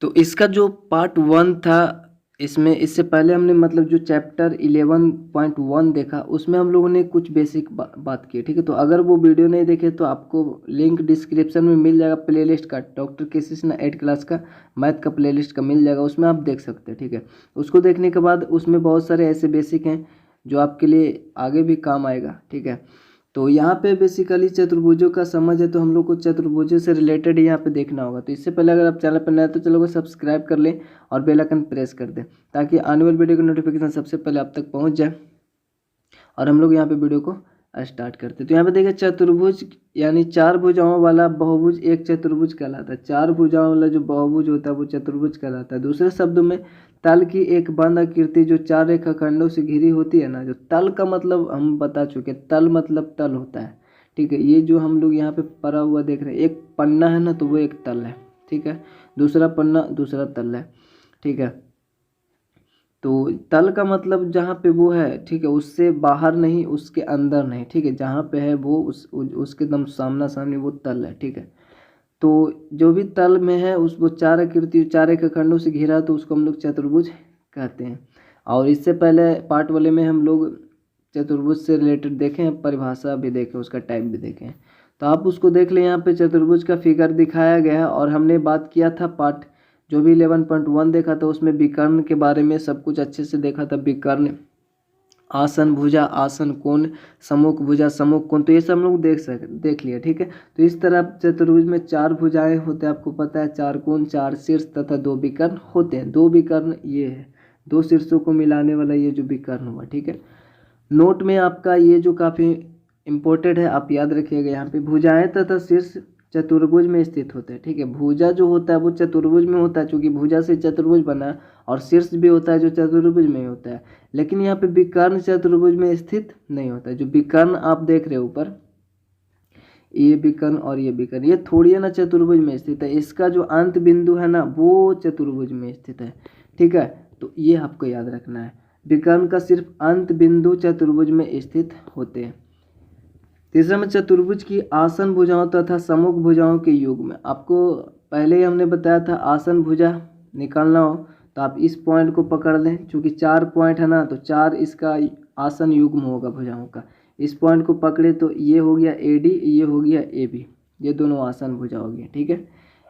तो इसका जो पार्ट 1 था, इसमें इससे पहले हमने मतलब जो चैप्टर 11.1 देखा उसमें हम लोगों ने कुछ बेसिक बात की, ठीक है। तो अगर वो वीडियो नहीं देखे तो आपको लिंक डिस्क्रिप्शन में मिल जाएगा प्लेलिस्ट का, डॉक्टर के कृष्णा 8 क्लास का मैथ का प्लेलिस्ट का मिल जाएगा, उसमें आप देख सकते हैं, ठीक है। उसको देखने के बाद उसमें बहुत सारे ऐसे बेसिक हैं जो आपके लिए आगे भी काम आएगा, ठीक है। तो यहाँ पे बेसिकली चतुर्भुजों का समझ है, तो हम लोग को चतुर्भुजों से रिलेटेड यहाँ पे देखना होगा। तो इससे पहले अगर आप चैनल पर नए तो चैनल को सब्सक्राइब कर लें और बेल आइकन प्रेस कर दें ताकि आने वाली वीडियो की नोटिफिकेशन सबसे पहले आप तक पहुँच जाए। और हम लोग यहाँ पे वीडियो को स्टार्ट करते हैं। तो यहाँ पे देखिए चतुर्भुज यानी 4 भुजाओं वाला बहुभुज एक चतुर्भुज कहलाता है। 4 भुजाओं वाला जो बहुभुज होता है वो चतुर्भुज कहलाता है। दूसरे शब्दों में तल की एक बंद आकृति जो 4 रेखाखंडों से घिरी होती है ना, जो तल का मतलब हम बता चुके, तल मतलब तल होता है, ठीक है। ये जो हम लोग यहाँ पे पड़ा हुआ देख रहे हैं, एक पन्ना है ना, तो वो एक तल है, ठीक है। दूसरा पन्ना दूसरा तल है, ठीक है। तो तल का मतलब जहाँ पे वो है, ठीक है, उससे बाहर नहीं उसके अंदर नहीं, ठीक है। जहाँ पे है वो उसके एकदम सामना सामने वो तल है, ठीक है। तो जो भी तल में है उस वो 4 आकृति 4 रेखाखंडों से घिरा तो उसको हम लोग चतुर्भुज कहते हैं। और इससे पहले पार्ट वाले में हम लोग चतुर्भुज से रिलेटेड देखें, परिभाषा भी देखें, उसका टाइप भी देखें, तो आप उसको देख लें। यहाँ पे चतुर्भुज का फिगर दिखाया गया है और हमने बात किया था पार्ट जो भी 11.1 देखा था उसमें विकर्ण के बारे में सब कुछ अच्छे से देखा था। विकर्ण, आसन भुजा, आसन कोण, सम्मुख भुजा, सम्मुख कोण, तो ये सब हम लोग देख लिया, ठीक है। तो इस तरह चतुर्भुज में 4 भुजाएं होते हैं, आपको पता है, 4 कोण, 4 शीर्ष तथा 2 विकर्ण होते हैं। 2 विकर्ण ये है, 2 शीर्षों को मिलाने वाला ये जो विकर्ण हुआ, ठीक है। नोट में आपका ये जो काफ़ी इम्पोर्टेंट है, आप याद रखिएगा। यहाँ पे भुजाएं तथा शीर्ष चतुर्भुज में स्थित होते हैं, ठीक है। भुजा जो होता है वो चतुर्भुज में होता है, चूंकि भुजा से चतुर्भुज बना, और शीर्ष भी होता है जो चतुर्भुज में होता है। लेकिन यहाँ पे विकर्ण चतुर्भुज में स्थित नहीं होता है। जो विकर्ण आप देख रहे हो ऊपर, ये विकर्ण और ये विकर्ण, ये थोड़ी है ना चतुर्भुज में स्थित है। इसका जो अंत बिंदु है ना वो चतुर्भुज में स्थित है, ठीक है। तो ये आपको याद रखना है, विकर्ण का सिर्फ अंत बिंदु चतुर्भुज में स्थित होते हैं। तीसरा में चतुर्भुज की आसन भुजाओं तथा सम्मुख भुजाओं के युग्म। आपको पहले ही हमने बताया था, आसन भुजा निकालना हो तो आप इस पॉइंट को पकड़ लें, क्योंकि 4 पॉइंट है ना, तो 4 इसका आसन युग्म होगा भुजाओं का। इस पॉइंट को पकड़े तो ये हो गया AD, ये हो गया AB, ये दोनों आसन भुजा हो गया, ठीक है।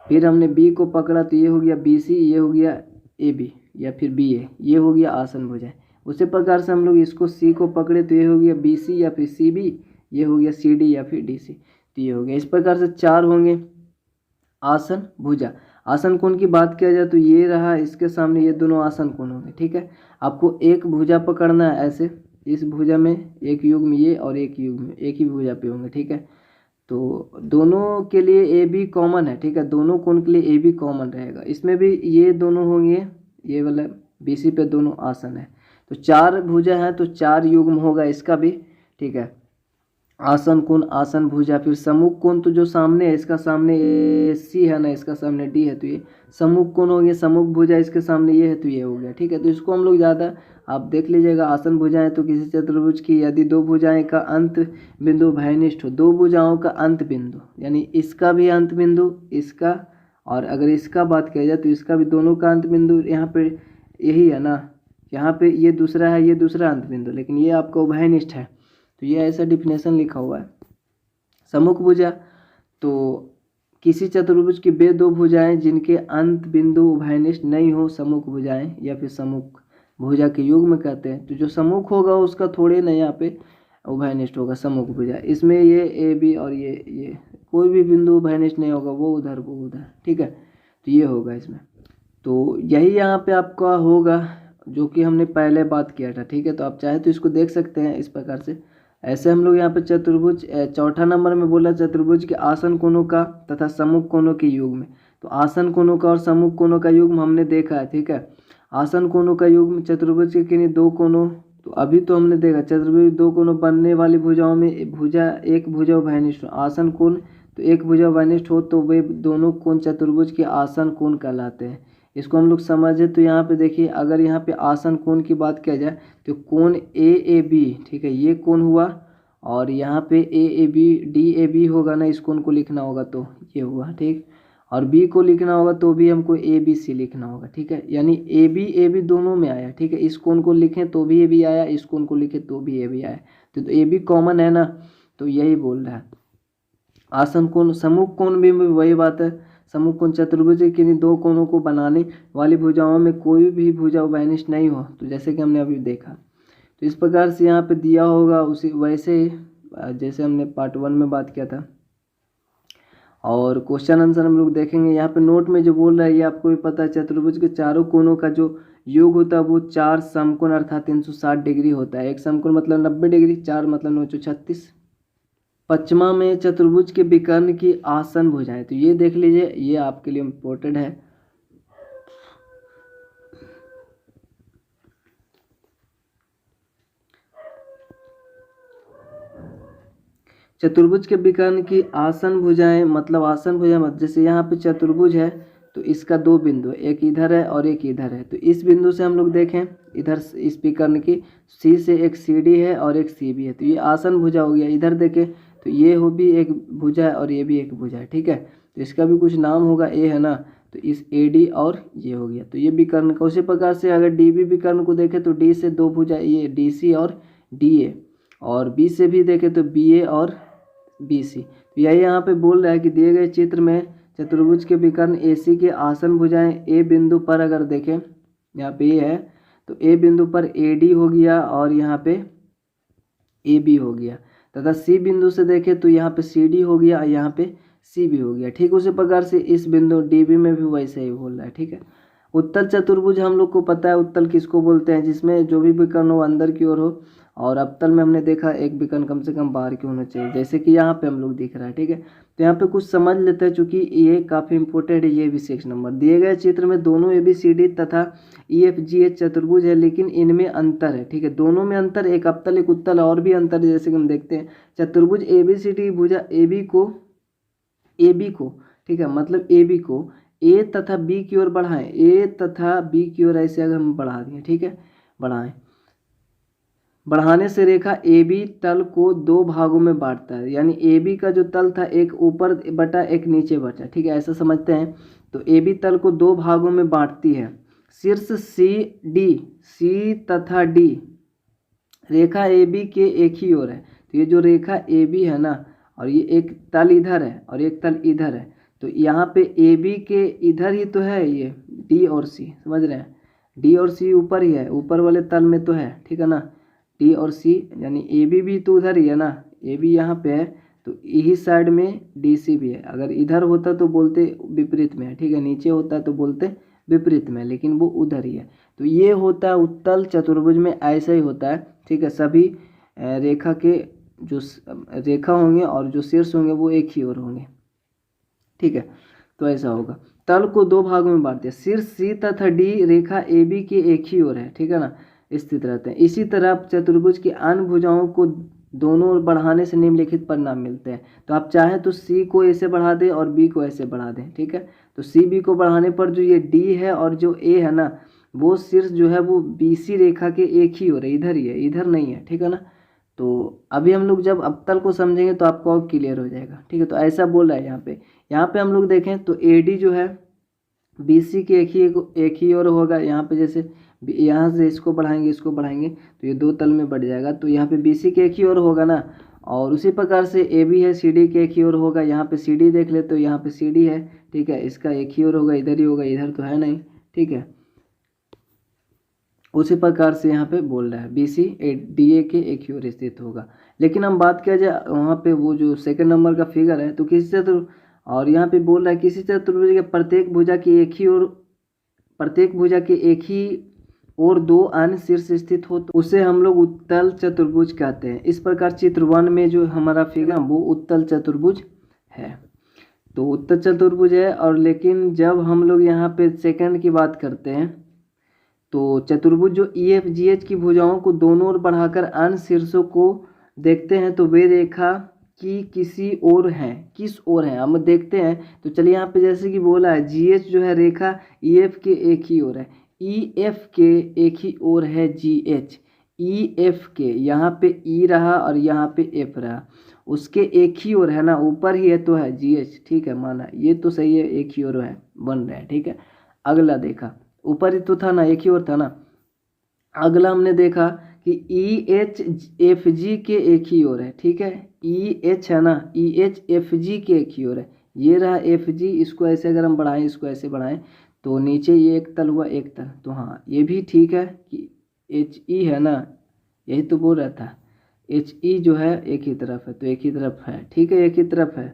फिर हमने B को पकड़ा तो ये हो गया BC, ये हो गया AB या फिर BA, ये हो गया आसन भुजा। उसी प्रकार से हम लोग इसको C को पकड़े तो ये हो गया BC या फिर CB, ये हो गया CD या फिर DC, तो ये हो गया। इस प्रकार से 4 होंगे आसन भुजा। आसन कोण की बात किया जाए तो ये रहा, इसके सामने ये दोनों आसन कोण होंगे, ठीक है। आपको एक भुजा पकड़ना है ऐसे, इस भुजा में एक युग्म ये और एक युग्म एक ही भुजा पे होंगे, ठीक है। तो दोनों के लिए AB कॉमन है, ठीक है। दोनों कोण के लिए AB कॉमन रहेगा। इसमें भी ये दोनों होंगे, ये वाला BC पे दोनों आसन है। तो 4 भुजा है तो 4 युग्म होगा इसका भी, ठीक है। आसन कोण, आसन भुजा, फिर सम्मुख कोण, तो जो सामने है इसका सामने C है ना, इसका सामने D है, तो ये सम्मुख कोण हो गया। सम्मुख भुजा इसके सामने ये है तो ये हो गया, ठीक है। तो इसको हम लोग ज़्यादा आप देख लीजिएगा। आसन भुजाएं तो किसी चतुर्भुज की यदि 2 भुजाएं का अंत बिंदु भयनिष्ठ हो, 2 भुजाओं का अंत बिंदु यानी इसका भी अंत बिंदु, इसका, और अगर इसका बात किया जाए तो इसका भी, दोनों का अंत बिंदु यहाँ पे यही है ना। यहाँ पे ये दूसरा है, ये दूसरा अंत बिंदु, लेकिन ये आपका उभयनिष्ठ है, तो ये ऐसा डिफिनेशन लिखा हुआ है। सम्मुख भुजा तो किसी चतुर्भुज की वे 2 भुजाएं जिनके अंत बिंदु उभयनिष्ठ नहीं हो, सम्मुख भुजाएं या फिर सम्मुख भुजा के युग्म कहते हैं। तो जो सम्मुख होगा उसका थोड़े ना यहाँ पे उभयनिष्ठ होगा, सम्मुख भुजा। इसमें ये AB और ये कोई भी बिंदु उभयनिष्ठ नहीं होगा, वो उधर वो उधर, ठीक है। तो ये होगा इसमें। तो यही यहाँ पे आपका होगा जो कि हमने पहले बात किया था, ठीक है। तो आप चाहे तो इसको देख सकते हैं इस प्रकार से। ऐसे हम लोग यहाँ पे चतुर्भुज चौथा नंबर में बोला चतुर्भुज के आसन कोणों का तथा सम्मुख कोणों के युग्म में। तो आसन कोणों का और सम्मुख कोणों का युग्म हमने देखा है, ठीक है। आसन कोणों का युग्म चतुर्भुज के किन्हीं 2 कोणों, तो अभी तो हमने देखा चतुर्भुज 2 कोणों बनने वाली भुजाओं में एक भुजा उभयनिष्ठ हो। आसन कोण तो एक भुजा उभयनिष्ठ हो तो वे दोनों कोण चतुर्भुज के आसन कोण कहलाते हैं। इसको हम लोग समझे तो यहाँ पे देखिए, अगर यहाँ पे आसन कोण की बात किया जाए तो कोण AAB, ठीक है, ये कोण हुआ, और यहाँ पे AAB DAB होगा ना, इस कोण को लिखना होगा तो ये हुआ, ठीक। और बी को लिखना होगा तो भी हमको ए बी सी लिखना होगा, ठीक है। यानी ए बी दोनों में आया, ठीक है। इस कोण को लिखें तो भी ए बी आया, इस कोण को लिखें तो भी ए बी आया, तो ए बी कॉमन है ना, तो यही बोल रहा है। आसन कोण समूह कोण भी वही बात है, समूह कोण चतुर्भुज के किन्हीं दो कोणों को बनाने वाली भुजाओं में कोई भी भुजा उभयनिष्ठ नहीं हो, तो जैसे कि हमने अभी देखा, तो इस प्रकार से यहाँ पे दिया होगा उसी वैसे ही जैसे हमने पार्ट 1 में बात किया था। और क्वेश्चन आंसर हम लोग देखेंगे। यहाँ पे नोट में जो बोल रहा है ये आपको भी पता है, चतुर्भुज के चारों कोणों का जो योग होता है वो 4 समकोण अर्थात 360 डिग्री होता है। एक समकोण मतलब 90 डिग्री, 4 मतलब 936। पश्चिमा में चतुर्भुज के विकर्ण की आसन भुजाएं, तो ये देख लीजिए, ये आपके लिए इम्पोर्टेंट है। चतुर्भुज के विकर्ण की आसन भुजाएं मतलब आसन भुजा मत, जैसे यहाँ पे चतुर्भुज है तो इसका 2 बिंदु, एक इधर है और एक इधर है, तो इस बिंदु से हम लोग देखें इधर इस विकर्ण की सी से एक सी डी है और एक सी बी है, तो ये आसन भुजा हो गया। इधर देखें तो ये हो भी एक भुजा है और ये भी एक भुजा है, ठीक है। तो इसका भी कुछ नाम होगा, ए है ना, तो इस ए डी और ये हो गया, तो ये विकर्ण का। उसी प्रकार से अगर डी बी विकर्ण को देखें तो डी से 2 भुजा, ये डी सी और डी ए, और बी से भी देखें तो बी ए और बी सी। तो यही यहाँ पे बोल रहा है कि दिए गए चित्र में चतुर्भुज के विकर्ण ए सी के आसन भुजाएं ए बिंदु पर अगर देखें, यहाँ पे ए है तो ए बिंदु पर ए डी हो गया और यहाँ पे ए बी हो गया, तथा सी बिंदु से देखें तो यहाँ पे सी डी हो गया और यहाँ पे सी बी हो गया, ठीक। उसी प्रकार से इस बिंदु डी बी में भी वैसे ही बोल रहा है, ठीक है। उत्तल चतुर्भुज हम लोग को पता है उत्तल किसको बोलते हैं, जिसमें जो भी विकर्ण हो अंदर की ओर हो, और अवतल में हमने देखा एक विकर्ण कम से कम बाहर की होना चाहिए, जैसे कि यहाँ पे हम लोग दिख रहा है, ठीक है। तो यहाँ पे कुछ समझ लेते हैं, चूंकि ये काफ़ी इंपॉर्टेंट है। ये भी 6 नंबर दिए गए चित्र में दोनों ए बी सी डी तथा ई एफ जी एच चतुर्भुज है, लेकिन इनमें अंतर है, ठीक है। दोनों में अंतर, एक अवतल एक उत्तल, और भी अंतर है, जैसे कि हम देखते हैं चतुर्भुज ए बी सी डी भुजा ए बी को, ठीक है, मतलब ए बी को ए तथा बी की ओर बढ़ाएं, ए तथा बी की ओर ऐसे अगर हम बढ़ा दें, ठीक है, बढ़ाने से रेखा ए बी तल को 2 भागों में बांटता है, यानी ए बी का जो तल था एक ऊपर बटा एक नीचे बटा, ठीक है, ऐसा समझते हैं। तो ए बी तल को 2 भागों में बांटती है। शीर्ष सी तथा डी रेखा ए बी के एक ही ओर है, तो ये जो रेखा ए बी है ना, और ये एक तल इधर है और एक तल इधर है, तो यहाँ पे ए बी के इधर ही तो है ये डी और सी, समझ रहे हैं, डी और सी ऊपर ही है, ऊपर वाले तल में तो है, ठीक है ना, डी और सी, यानी ए बी भी तो उधर ही है ना, ए बी यहाँ पे है तो यही साइड में डी सी भी है। अगर इधर होता तो बोलते विपरीत में है, ठीक है, नीचे होता तो बोलते विपरीत में, लेकिन वो उधर ही है। तो ये होता है उत्तल चतुर्भुज में, ऐसा ही होता है, ठीक है। सभी रेखा के जो रेखा होंगे और जो शीर्ष होंगे वो एक ही ओर होंगे, ठीक है। तो ऐसा होगा, तल को 2 भागों में बांटते हैं, शीर्ष सी तथा डी रेखा ए बी के एक ही ओर है, ठीक है ना, स्थित रहते हैं। इसी तरह चतुर्भुज की अन्य भुजाओं को दोनों ओर बढ़ाने से निम्नलिखित परिणाम मिलते हैं। तो आप चाहें तो सी को ऐसे बढ़ा दें और बी को ऐसे बढ़ा दें, ठीक है। तो सी बी को बढ़ाने पर जो ये डी है और जो ए है ना, वो शीर्ष जो है वो बी सी रेखा के एक ही ओर है, इधर ही है, इधर नहीं है, ठीक है ना। तो अभी हम लोग जब अवतल को समझेंगे तो आपको और क्लियर हो जाएगा, ठीक है। तो ऐसा बोल रहा है यहाँ पे हम लोग देखें तो ए डी जो है बी सी के एक ही ओर होगा। यहाँ पे जैसे यहाँ से इसको बढ़ाएंगे तो ये 2 तल में बढ़ जाएगा, तो यहाँ पे बी सी के एक ही ओर होगा ना। और उसी प्रकार से ए बी है सी डी के एक ही ओर होगा, यहाँ पे सी डी देख ले तो यहाँ पे सी डी है, ठीक है, इसका एक ही ओर होगा, इधर ही होगा, इधर तो है नहीं, ठीक है। उसी प्रकार से यहाँ पे बोल रहा है बी सी डी ए के एक ही ओर स्थित होगा। लेकिन हम बात किया जाए वहाँ पे वो जो 2 नंबर का फिगर है, तो किसी चतुर्भुज, और यहाँ पे बोल रहा है किसी चतुर्भुज के प्रत्येक भुजा के एक ही और 2 अन्य शीर्ष स्थित हो तो उसे हम लोग उत्तल चतुर्भुज कहते हैं। इस प्रकार चित्र 1 में जो हमारा फिगर वो उत्तल चतुर्भुज है, तो उत्तल चतुर्भुज है। और लेकिन जब हम लोग यहाँ पे सेकंड की बात करते हैं तो चतुर्भुज जो ई एफ जी एच की भुजाओं को दोनों ओर बढ़ाकर अन्य शीर्षों को देखते हैं तो वे रेखा की किसी ओर है, किस ओर है हम देखते हैं। तो चलिए यहाँ पे जैसे कि बोला है जी एच जो है रेखा ई एफ के एक ही ओर है, ई एफ के एक ही ओर है जी एच, ई एफ के यहाँ पे ई रहा और यहाँ पे एफ रहा, उसके एक ही ओर है ना, ऊपर ही है तो है GH, ठीक है माना, ये तो सही है, एक ही ओर है बन रहा है, ठीक है। अगला देखा, ऊपर ही तो था ना, एक ही ओर था ना। अगला हमने देखा कि EHFG के एक ही ओर है, ठीक है, EH है ना, EHFG के एक ही ओर है, ये रहा FG, इसको ऐसे अगर हम बढ़ाएं, इसको ऐसे बढ़ाएं तो नीचे ये एक तल हुआ, एक तल, तो हाँ ये भी ठीक है कि HE है ना, यही तो बोल रहा था, HE जो है एक ही तरफ है, तो एक ही तरफ है, ठीक है, एक ही तरफ है।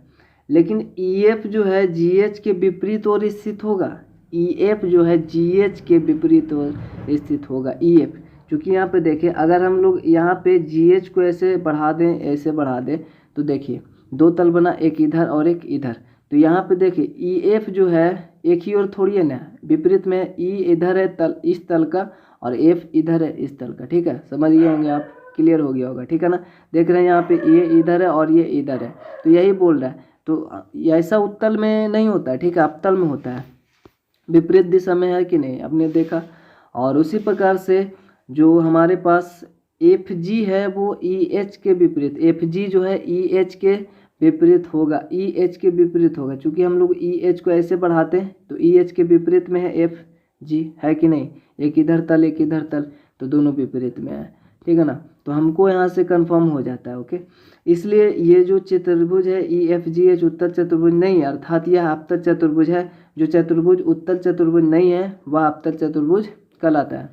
लेकिन EF जो है GH के विपरीत ओर स्थित होगा, EF जो है GH के विपरीत ओर स्थित होगा, EF। क्योंकि यहाँ पे देखिए, अगर हम लोग यहाँ पे GH को ऐसे बढ़ा दें, ऐसे बढ़ा दें, तो देखिए दो तल बना, एक इधर और एक इधर, तो यहाँ पे देखिए EF जो है एक ही ओर थोड़ी है ना, विपरीत में E इधर है तल, इस तल का, और F इधर है इस तल का, ठीक है, समझ गए होंगे आप, क्लियर हो गया होगा, ठीक है ना। देख रहे हैं यहाँ पे ये इधर है और ये इधर है, तो यही बोल रहा है, तो ऐसा उत्तल में नहीं होता है, ठीक है, अपतल में होता है, विपरीत दिशा में है कि नहीं, आपने देखा। और उसी प्रकार से जो हमारे पास FG है वो EH के विपरीत, FG जो है EH के विपरीत होगा, EH के विपरीत होगा, क्योंकि हम लोग EH को ऐसे बढ़ाते हैं तो EH के विपरीत में है FG, है कि नहीं, एक इधर तल एक इधर तल, तो दोनों विपरीत में है, ठीक है ना। तो हमको यहाँ से कंफर्म हो जाता है, ओके। इसलिए ये जो चतुर्भुज है EFGH उत्तल चतुर्भुज नहीं है, अर्थात यह अपतल चतुर्भुज है। जो चतुर्भुज उत्तल चतुर्भुज नहीं है वह अपतल चतुर्भुज कहलाता है।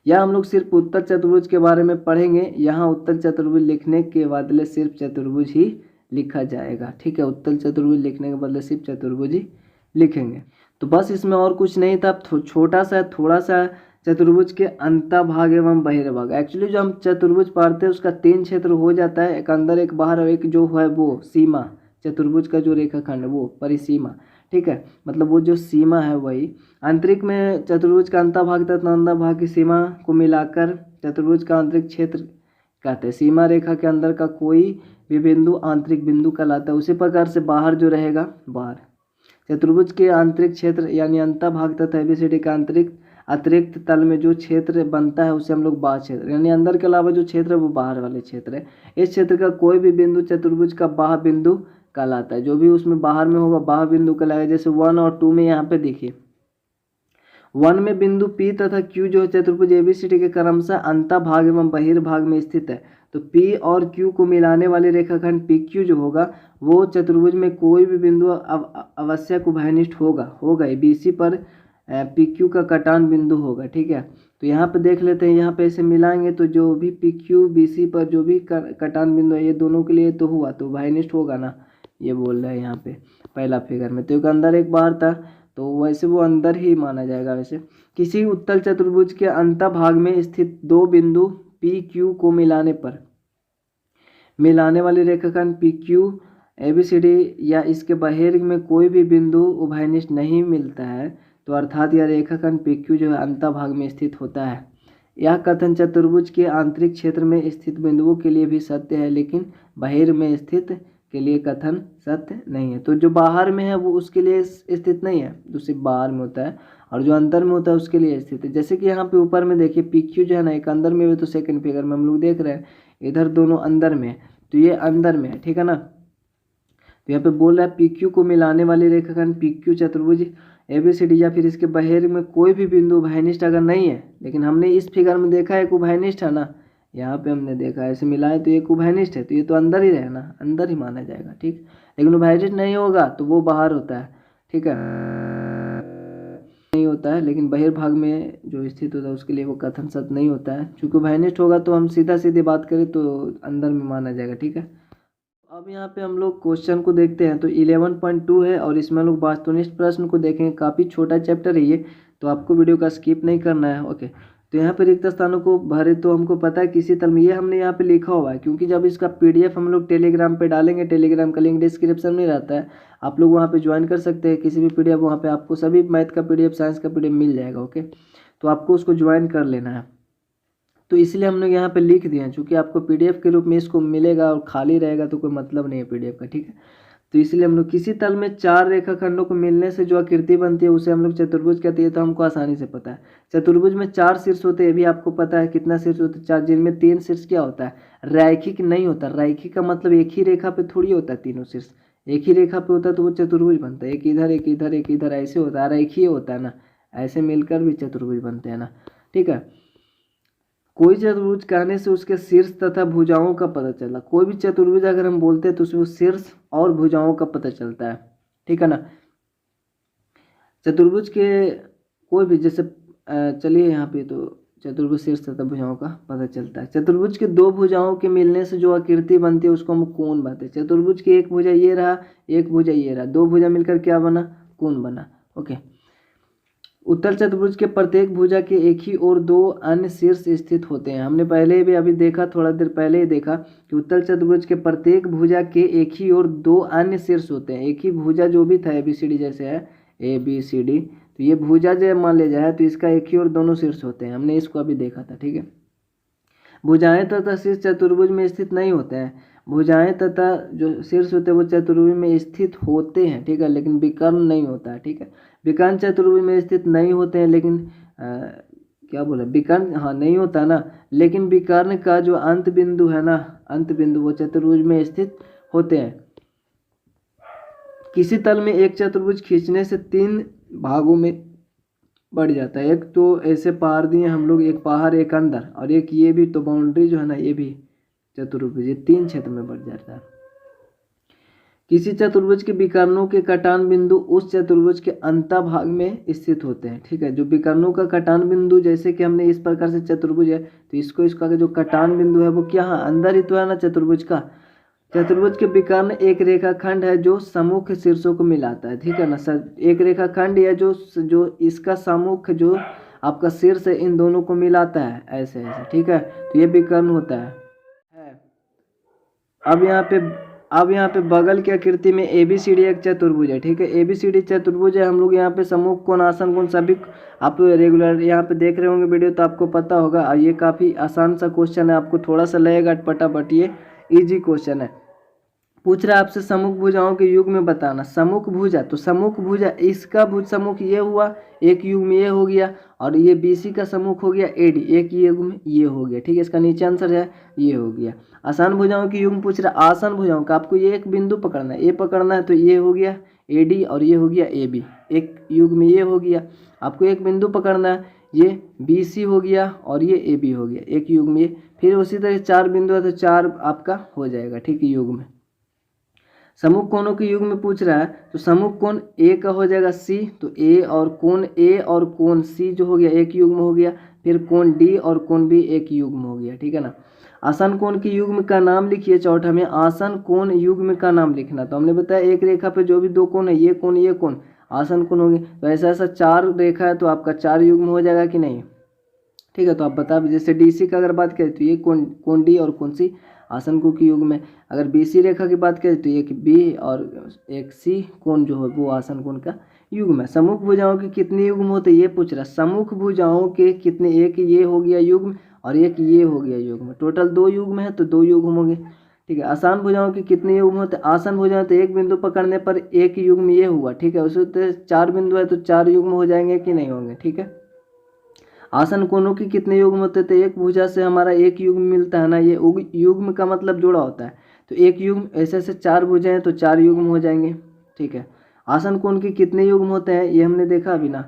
यह हम लोग सिर्फ उत्तल चतुर्भुज के बारे में पढ़ेंगे, यहाँ उत्तल चतुर्भुज लिखने के बदले सिर्फ चतुर्भुज ही लिखा जाएगा, ठीक है, उत्तल चतुर्भुज लिखने के बदले सिर्फ चतुर्भुज ही लिखेंगे। तो बस इसमें और कुछ नहीं था, छोटा सा थोड़ा सा चतुर्भुज के अंतभाग एवं बहिर्भाग। एक्चुअली जो हम चतुर्भुज पढ़ते हैं उसका 3 क्षेत्र हो जाता है, एक अंदर एक बाहर और एक जो है वो सीमा, चतुर्भुज का जो रेखाखंड वो परिसीमा, ठीक है, मतलब वो जो सीमा है वही। आंतरिक में चतुर्भुज का अंतभाग तथा अंतभाग की सीमा को मिलाकर चतुर्भुज का आंतरिक क्षेत्र कहते हैं। सीमा रेखा के अंदर का कोई भी बिंदु आंतरिक बिंदु कहलाता है। उसी प्रकार से बाहर जो रहेगा बाहर। चतुर्भुज के आंतरिक क्षेत्र यानी अंतभाग तथा ABCD का अतिरिक्त तल में जो क्षेत्र बनता है उसे हम लोग बाह्य क्षेत्र, यानी अंदर के अलावा जो क्षेत्र है वो बाहर वाले क्षेत्र है। इस क्षेत्र का कोई भी बिंदु चतुर्भुज का बाह्य बिंदु कहलाता है। जो भी उसमें बाहर में होगा बाह्य बिंदु कहलाएगा। जैसे 1 और 2 में यहाँ पे देखिए 1 में बिंदु P तथा Q जो है चतुर्भुज ABCD के क्रमशः अंतभाग एवं बहिर्भाग में स्थित है। तो P और Q को मिलाने वाले रेखाखंड PQ जो होगा वो चतुर्भुज में कोई भी बिंदु आवश्यक उभयनिष्ठ होगा BC पर PQ का कटान बिंदु होगा, ठीक है। तो यहाँ पे देख लेते हैं, यहाँ पे ऐसे मिलाएंगे तो जो भी PQ BC पर जो भी कटान बिंदु है ये दोनों के लिए तो हुआ, तो उभयनिष्ठ होगा ना, ये बोल रहा है यहाँ पे पहला फिगर में। तो एक अंदर एक बाहर था तो वैसे वो अंदर ही माना जाएगा। वैसे किसी उत्तल चतुर्भुज के अंतभाग में स्थित दो बिंदु PQ को मिलाने वाले रेखाखंड PQ ABCD या इसके बहिर्ग में कोई भी बिंदु उभयनिष्ठ नहीं मिलता है, तो अर्थात यह रेखाखंड PQ जो है अंतभाग में स्थित होता है। यह कथन चतुर्भुज के आंतरिक क्षेत्र में स्थित बिंदुओं के लिए भी सत्य है, लेकिन बहिर्ग में स्थित के लिए कथन सत्य नहीं है। तो जो बाहर में है वो उसके लिए स्थित नहीं है, जो सिर्फ बाहर में होता है, और जो अंदर में होता है उसके लिए स्थित है। जैसे कि यहाँ पे ऊपर में देखिए PQ जो है ना एक अंदर में भी, तो सेकंड फिगर में हम लोग देख रहे हैं इधर दोनों अंदर में है, तो ये अंदर में है, ठीक है ना। तो यहाँ पे बोल रहा है PQ को मिलाने वाली रेखाखंड PQ चतुर्भुज ABCD या फिर इसके बहिर्ग में कोई भी बिंदु उभयनिष्ठ अगर नहीं है, लेकिन हमने इस फिगर में देखा एक उभयनिष्ठ है ना, यहाँ पे हमने देखा ऐसे मिलाए तो एक उभयनिष्ठ है, तो ये तो अंदर ही रहे ना, अंदर ही माना जाएगा, ठीक। लेकिन उभयनिष्ठ नहीं होगा तो वो बाहर होता है, ठीक है, नहीं होता है। लेकिन बहिर्भाग में जो स्थित होता है उसके लिए वो कथन सत्य नहीं होता है, क्योंकि उभयनिष्ठ होगा तो हम सीधी बात करें तो अंदर में माना जाएगा, ठीक है। अब यहाँ पे हम लोग क्वेश्चन को देखते हैं। तो 11.2 है और इसमें हम लोग वास्तुनिष्ठ प्रश्न को देखेंगे। काफ़ी छोटा चैप्टर है ये, तो आपको वीडियो का स्किप नहीं करना है, ओके। तो यहाँ पे रिक्त स्थानों को भरे तो हमको पता है किसी तल में, ये हमने यहाँ पे लिखा हुआ है, क्योंकि जब इसका PDF हम लोग टेलीग्राम पे डालेंगे, टेलीग्राम का लिंक डिस्क्रिप्शन में रहता है, आप लोग वहाँ पे ज्वाइन कर सकते हैं। किसी भी PDF वहाँ पे आपको सभी मैथ का PDF साइंस का PDF मिल जाएगा, ओके। तो आपको उसको ज्वाइन कर लेना है। तो इसलिए हम लोग यहाँ पे लिख दिए हैं, चूँकि आपको PDF के रूप में इसको मिलेगा और खाली रहेगा तो कोई मतलब नहीं है PDF का, ठीक है। तो इसलिए हम लोग किसी तल में 4 रेखाखंडों को मिलने से जो आकृति बनती है उसे हम लोग चतुर्भुज कहते हैं। तो हमको आसानी से पता है चतुर्भुज में 4 शीर्ष होते हैं, ये भी आपको पता है कितना शीर्ष होता है 4, जिनमें 3 शीर्ष क्या होता है रैखिक नहीं होता। रैखिक का मतलब एक ही रेखा पे थोड़ी होता है, तीनों शीर्ष एक ही रेखा पे होता है तो वो चतुर्भुज बनता है। एक इधर एक इधर एक इधर ऐसे होता है, रेखीय होता है ना, ऐसे मिलकर भी चतुर्भुज बनते हैं ना। ठीक है, कोई चतुर्भुज कहने से उसके शीर्ष तथा भुजाओं का पता चला। कोई भी चतुर्भुज अगर हम बोलते हैं तो उसमें शीर्ष और भुजाओं का पता चलता है। ठीक है ना, चतुर्भुज के कोई भी जैसे चलिए यहाँ पे तो चतुर्भुज शीर्ष तथा भुजाओं का पता चलता है। चतुर्भुज के 2 भुजाओं के मिलने से जो आकृति बनती है उसको हम कोण कहते हैं। चतुर्भुज की एक भुजा ये रहा, एक भुजा ये रहा, 2 भुजा मिलकर क्या बना कोण बना। ओके, उत्तल चतुर्भुज के प्रत्येक भुजा के एक ही और 2 अन्य शीर्ष स्थित होते हैं। हमने पहले भी अभी देखा, थोड़ा देर पहले ही देखा कि उत्तल चतुर्भुज के प्रत्येक भुजा के एक ही और 2 अन्य शीर्ष होते हैं। एक ही भुजा जो भी था ABCD जैसे है ABCD, तो ये भुजा जो मान लिया जाए तो इसका एक ही और दोनों शीर्ष होते हैं। हमने इसको अभी देखा था। ठीक है, भुजाएं तथा शीर्ष चतुर्भुज में स्थित नहीं होते हैं। भुजाएं तथा जो शीर्ष होते हैं वो चतुर्भुज में स्थित होते हैं। ठीक है, लेकिन विकर्ण नहीं होता है। ठीक है, विकर्ण चतुर्भुज में स्थित नहीं होते हैं, लेकिन क्या बोला विकर्ण, हाँ नहीं होता ना, लेकिन विकर्ण का जो अंत बिंदु है ना, अंत बिंदु वो चतुर्भुज में स्थित होते हैं। किसी तल में एक चतुर्भुज खींचने से 3 भागों में बढ़ जाता है। एक तो ऐसे पहाड़ दिए हम लोग, एक बाहर एक अंदर, और एक ये भी, तो बाउंड्री जो है ना ये भी चतुर्भुज, ये 3 क्षेत्र में बढ़ जाता है। किसी चतुर्भुज के विकर्णों के कटान बिंदु उस चतुर्भुज के अंतभाग में स्थित होते हैं। ठीक है, जो विकर्णों का कटान बिंदु, जैसे कि हमने इस प्रकार से चतुर्भुज है तो इसको इसका जो कटान बिंदु है वो क्या है अंदर ही तो है ना चतुर्भुज का। चतुर्भुज के विकर्ण एक रेखाखंड है जो सम्मुख शीर्षों को मिलाता है। ठीक है ना सर, एक रेखाखंड या जो इसका सम्मुख जो आपका शीर्ष है इन दोनों को मिलाता है ऐसे ऐसे। ठीक है, तो ये विकर्ण होता है। अब यहाँ पे बगल की आकृति में ABCD एक चतुर्भुज है। ठीक है, ABCD चतुर्भुज है। हम लोग यहाँ पे सम्मुख कोण, आसन कोण सभी आप रेगुलर यहाँ पे देख रहे होंगे वीडियो तो आपको पता होगा। ये काफ़ी आसान सा क्वेश्चन है, आपको थोड़ा सा लगेगा अटपटा, ये इजी क्वेश्चन है। पूछ रहा है आपसे सम्मुख भुजाओं के युग्म में बताना। सम्मुख भुजा, तो सम्मुख भुजा इसका भुज सम्मुख ये हुआ, एक युग्म ये हो गया, और ये BC का सम्मुख हो गया AD, एक युग्म ये हो गया। ठीक है, इसका नीचे आंसर है ये हो गया। आसान भुजाओं की युग्म पूछ रहा है। आसन भुजाओं का आपको ये एक बिंदु पकड़ना है, ये पकड़ना है, तो ये हो गया AD और ये हो गया AB, एक युग्म ये हो गया। आपको एक बिंदु पकड़ना है, ये BC हो गया और ये AB हो गया, एक युग्म ये। फिर उसी तरह 4 बिंदु है तो 4 आपका हो जाएगा। ठीक है, युग्म। सम्मुख कोणों के युग्म में पूछ रहा है, तो सम्मुख कोण A का हो जाएगा C, तो A और कोण C जो हो गया एक युग्म हो गया। फिर कोण D और कोण B एक युग्म हो गया। ठीक है ना, आसन कोण की युग्म का नाम लिखिए। चौथा में आसन कोण युग्म का नाम लिखना। तो हमने बताया एक रेखा पे जो भी 2 कोण है, ये कोण आसन कोण होंगे, तो ऐसा 4 रेखा है तो आपका 4 युग्म हो जाएगा कि नहीं। ठीक है, तो आप बता, जैसे DC का अगर बात करें तो ये कोण D और कोण C आसन कोण की युग्म है। अगर BC रेखा की बात करें तो एक B और एक C कोण जो है वो आसन कोण का युग्म है। सम्मुख भुजाओं के कितने युग्म होते हैं ये पूछ रहा है। सम्मुख भुजाओं के कितने, एक ये हो गया युग्म और एक ये हो गया युग्म, टोटल 2 युग्म है तो 2 युग्म होंगे। ठीक है, आसान भुजाओं के कितने युग्म होते हैं। आसन भुजाएं तो एक बिंदु पकड़ने पर एक युग्म ये हुआ। ठीक है, उसी तरह 4 बिंदु है तो 4 युग्म हो जाएंगे कि नहीं होंगे। ठीक है, आसन कोणों के कितने युग्म होते थे। एक भुजा से हमारा एक युग्म मिलता है ना, ये युग्म का मतलब जोड़ा होता है। तो एक युग्म ऐसे 4 भुजाएं हैं तो 4 युग्म हो जाएंगे। ठीक है, आसन कोण के कितने युग्म होते हैं ये हमने देखा अभी ना।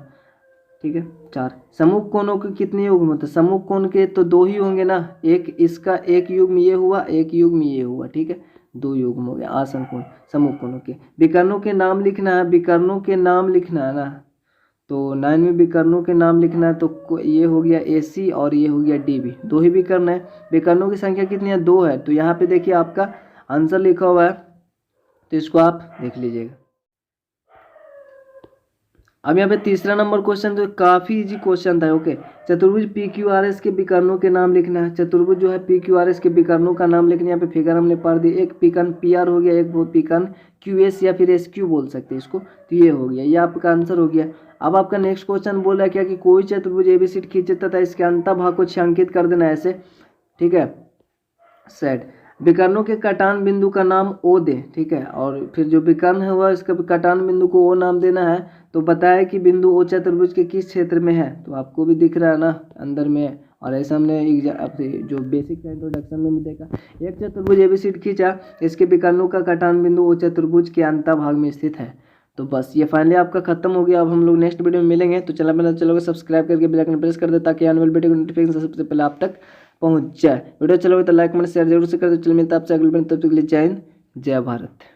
ठीक है, 4। सम्मुख कोणों के कितने युग्म होते हैं। सम्मुख कोण के तो 2 ही होंगे ना, एक इसका एक युग्म ये हुआ, एक युग्म ये हुआ। ठीक है, 2 युग्म हो गए आसन कोण सम्मुख कोणों के। विकर्णों के नाम लिखना है, विकर्णों के नाम लिखना है ना, तो 9 में विकर्णों के नाम लिखना है। तो ये हो गया AC और ये हो गया DB, 2 ही विकर्ण है। विकर्णों की संख्या कितनी है, 2 है। तो यहाँ पे देखिए आपका आंसर लिखा हुआ है, तो इसको आप देख लीजिएगा। अब यहाँ पे तीसरा नंबर क्वेश्चन तो काफ़ी इजी क्वेश्चन था। ओके, चतुर्भुज PQRS के विकर्णों के नाम लिखना है। चतुर्भुज जो है PQRS के विकर्णों का नाम लिखना है। यहाँ पे फिगर हमने पढ़ दी, एक विकर्ण PR हो गया, एक विकर्ण QS या फिर SQ बोल सकते हैं इसको। तो ये हो गया, ये आपका आंसर हो गया। अब आपका नेक्स्ट क्वेश्चन बोल रहा है क्या कि कोई चतुर्भुज ABCD खींचे तथा इसके अंतःभाग को छायांकित कर देना ऐसे। ठीक है, सेट विकर्णों के कटान बिंदु का नाम ओ दे, ठीक है। और फिर जो विकर्ण है वह इसका कटान बिंदु को ओ नाम देना है। तो बताया कि बिंदु ओ चतुर्भुज के किस क्षेत्र में है, तो आपको भी दिख रहा है ना, अंदर में है। और ऐसा हमने जो बेसिक इंट्रोडक्शन में भी देखा, एक चतुर्भुज एबीसीडी खींचा, इसके विकर्णों का कटान बिंदु ओ चतुर्भुज के अंतःभाग में स्थित है। तो बस ये फाइनली आपका खत्म हो गया। अब हम लोग नेक्स्ट वीडियो में मिलेंगे। तो चैनल सब्सक्राइब करके बेल आइकन प्रेस कर दे ताकि आने वाली वीडियो की नोटिफिकेशन सबसे पहले आप तक पहुंच जाए। वीडियो चलोगे तो लाइक कमेंट शेयर जरूर से कर दो। चल मिलता है आपसे अगले वीडियो में, तब तक के लिए जय हिंद जय भारत।